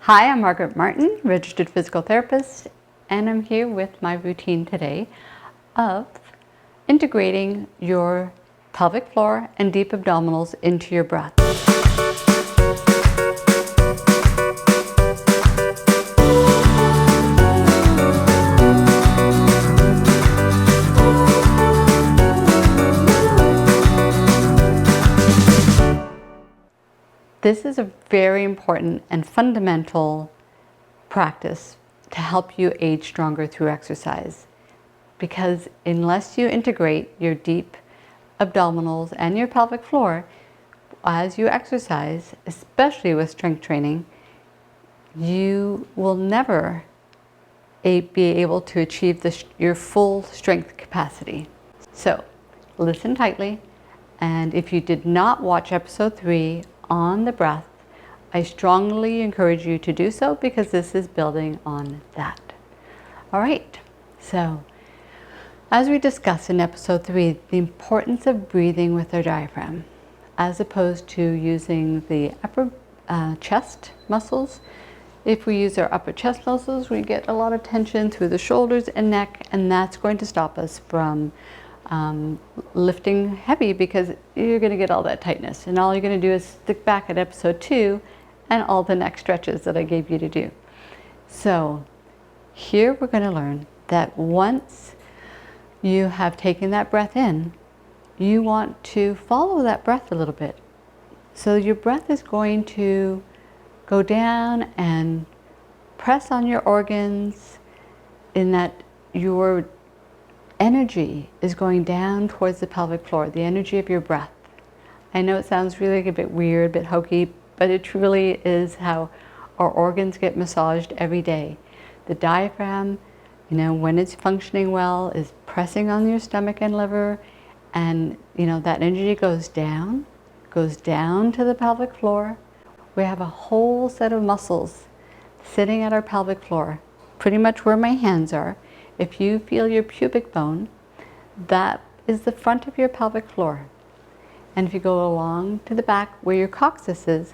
Hi, I'm Margaret Martin, registered physical therapist, and I'm here with my routine today of integrating your pelvic floor and deep abdominals into your breath. This is a very important and fundamental practice to help you age stronger through exercise. Because unless you integrate your deep abdominals and your pelvic floor as you exercise, especially with strength training, you will never be able to achieve your full strength capacity. So listen tightly, and if you did not watch episode 3 on the breath, I strongly encourage you to do so because this is building on that. All right, so as we discussed in episode 3, the importance of breathing with our diaphragm as opposed to using the upper chest muscles. If we use our upper chest muscles, we get a lot of tension through the shoulders and neck, and that's going to stop us from lifting heavy because you're going to get all that tightness. And all you're going to do is stick back at episode 2 and all the neck stretches that I gave you to do. So here we're going to learn that once you have taken that breath in, you want to follow that breath a little bit. So your breath is going to go down and press on your organs in that your energy is going down towards the pelvic floor, the energy of your breath. I know it sounds really a bit weird, a bit hokey, but it truly is how our organs get massaged every day. The diaphragm, when it's functioning well, is pressing on your stomach and liver, and that energy goes down to the pelvic floor. We have a whole set of muscles sitting at our pelvic floor, pretty much where my hands are. If you feel your pubic bone, that is the front of your pelvic floor. And if you go along to the back where your coccyx is,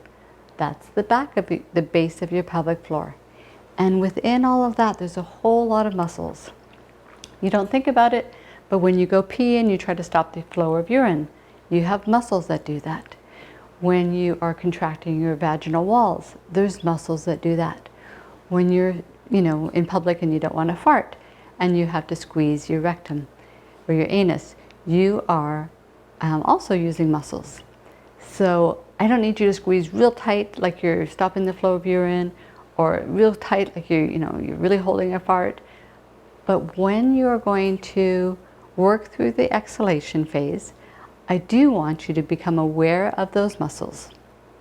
that's the back of the base of your pelvic floor. And within all of that, there's a whole lot of muscles. You don't think about it, but when you go pee and you try to stop the flow of urine, you have muscles that do that. When you are contracting your vaginal walls, there's muscles that do that. When you're, in public and you don't want to fart, and you have to squeeze your rectum or your anus, you are also using muscles. So I don't need you to squeeze real tight like you're stopping the flow of urine, or real tight like you're really holding a fart. But when you're going to work through the exhalation phase, I do want you to become aware of those muscles.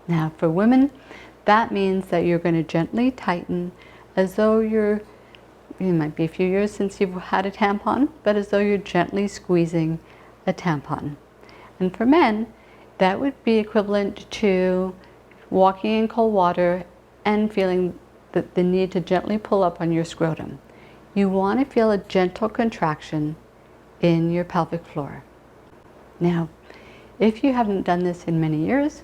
Now for women, that means that you're going to gently tighten as though it might be a few years since you've had a tampon, but as though you're gently squeezing a tampon. And for men, that would be equivalent to walking in cold water and feeling the need to gently pull up on your scrotum. You want to feel a gentle contraction in your pelvic floor. Now, if you haven't done this in many years,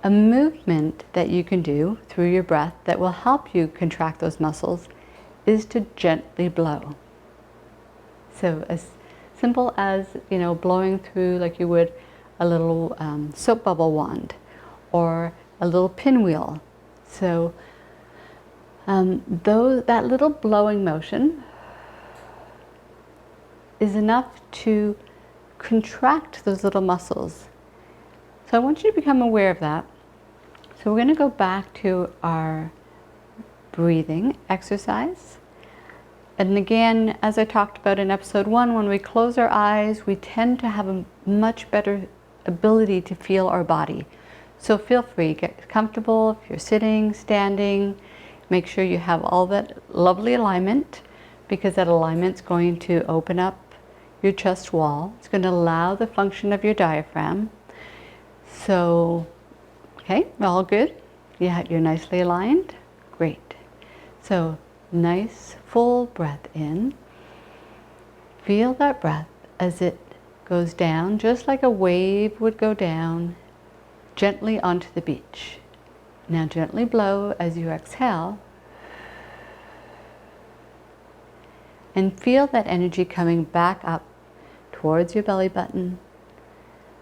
a movement that you can do through your breath that will help you contract those muscles is to gently blow. So as simple as, blowing through like you would a little soap bubble wand or a little pinwheel. So that little blowing motion is enough to contract those little muscles. So I want you to become aware of that. So we're going to go back to our breathing exercise. And again, as I talked about in episode 1, when we close our eyes, we tend to have a much better ability to feel our body. So feel free, get comfortable if you're sitting, standing. Make sure you have all that lovely alignment, because that alignment's going to open up your chest wall. It's going to allow the function of your diaphragm. So, okay, all good? Yeah, you're nicely aligned? Great. So, nice full breath in. Feel that breath as it goes down, just like a wave would go down gently onto the beach. Now gently blow as you exhale, and feel that energy coming back up towards your belly button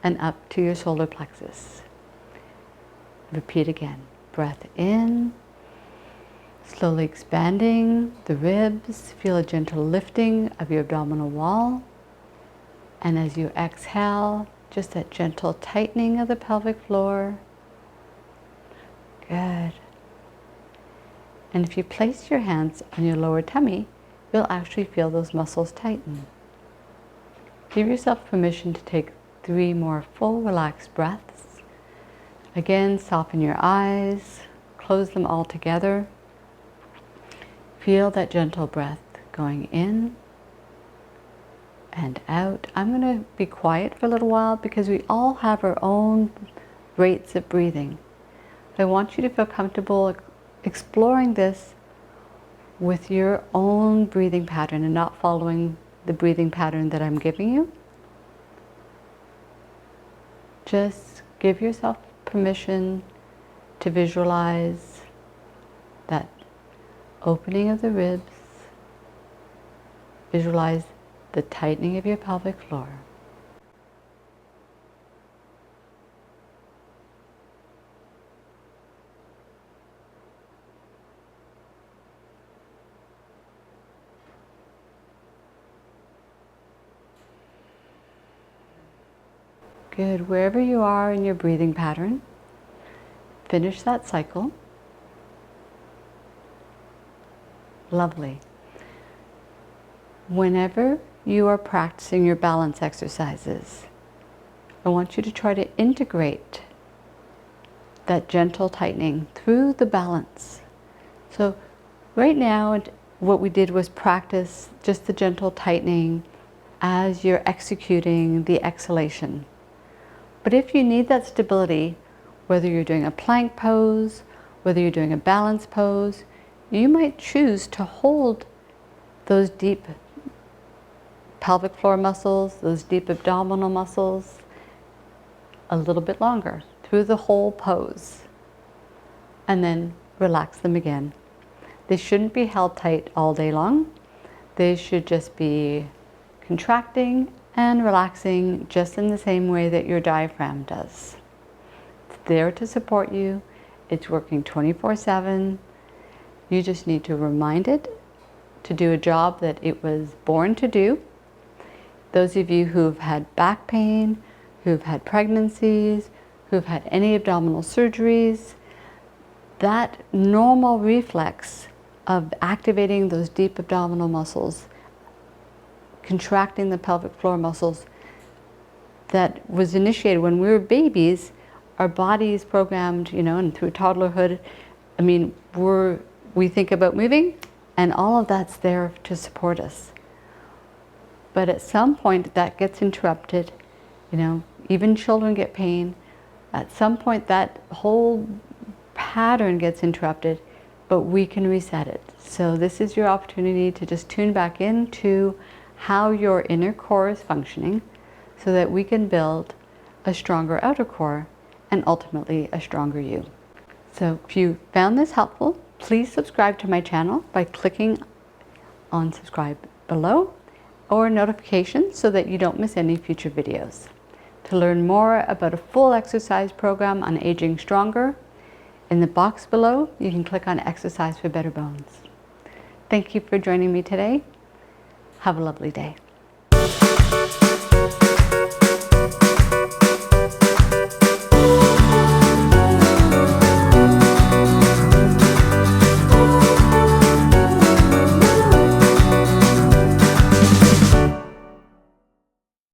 and up to your solar plexus. Repeat again. Breath in, slowly expanding the ribs. Feel a gentle lifting of your abdominal wall. And as you exhale, just that gentle tightening of the pelvic floor. Good. And if you place your hands on your lower tummy, you'll actually feel those muscles tighten. Give yourself permission to take 3 more full relaxed breaths. Again, soften your eyes, close them all together. Feel that gentle breath going in and out. I'm going to be quiet for a little while because we all have our own rates of breathing. I want you to feel comfortable exploring this with your own breathing pattern and not following the breathing pattern that I'm giving you. Just give yourself permission to visualize that opening of the ribs. Visualize the tightening of your pelvic floor. Good. Wherever you are in your breathing pattern, finish that cycle. Lovely. Whenever you are practicing your balance exercises, I want you to try to integrate that gentle tightening through the balance. So right now, what we did was practice just the gentle tightening as you're executing the exhalation. But if you need that stability, whether you're doing a plank pose, whether you're doing a balance pose, you might choose to hold those deep pelvic floor muscles, those deep abdominal muscles, a little bit longer through the whole pose, and then relax them again. They shouldn't be held tight all day long. They should just be contracting and relaxing just in the same way that your diaphragm does. It's there to support you. It's working 24/7. You just need to remind it to do a job that it was born to do. Those of you who've had back pain, who've had pregnancies, who've had any abdominal surgeries, that normal reflex of activating those deep abdominal muscles, contracting the pelvic floor muscles, that was initiated when we were babies. Our bodies programmed, and through toddlerhood, we think about moving, and all of that's there to support us. But at some point that gets interrupted, even children get pain. At some point that whole pattern gets interrupted, but we can reset it. So this is your opportunity to just tune back into how your inner core is functioning so that we can build a stronger outer core and ultimately a stronger you. So if you found this helpful, please subscribe to my channel by clicking on subscribe below or notifications so that you don't miss any future videos. To learn more about a full exercise program on aging stronger, in the box below, you can click on Exercise for Better Bones. Thank you for joining me today. Have a lovely day.